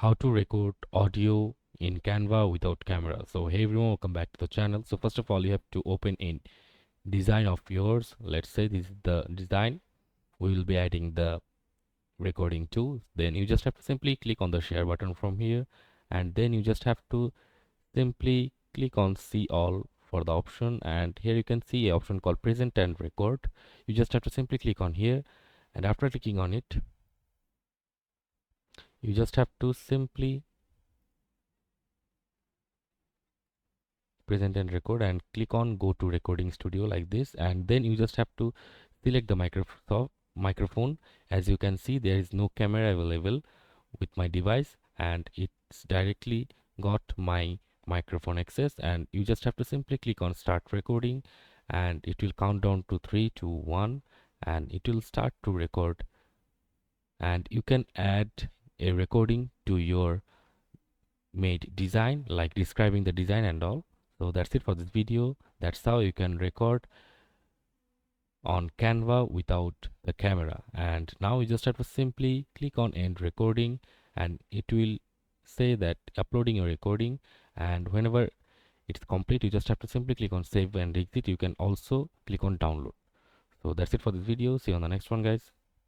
how to record audio in Canva without camera. So hey everyone, welcome back to the channel. So first of all, you have to open in design of yours. Let's say this is the design. We will be adding the recording tool. Then you just have to simply click on the share button from here, and then you just have to simply click on see all for the option, and here you can see an option called present and record. You just have to simply click on here, and after clicking on it, you just have to simply present and record and click on go to recording studio like this, and then you just have to select the microphone. As you can see, there is no camera available with my device, and it's directly got my microphone access, and you just have to simply click on start recording, and it will count down to 3 to 1, and it will start to record. And you can add a recording to your made design, like describing the design and all. So that's it for this video. That's how you can record on Canva without the camera. And now you just have to simply click on end recording, and it will say that uploading your recording, and whenever it's complete, you just have to simply click on save and exit. You can also click on download. So that's it for this video. See you on the next one, guys.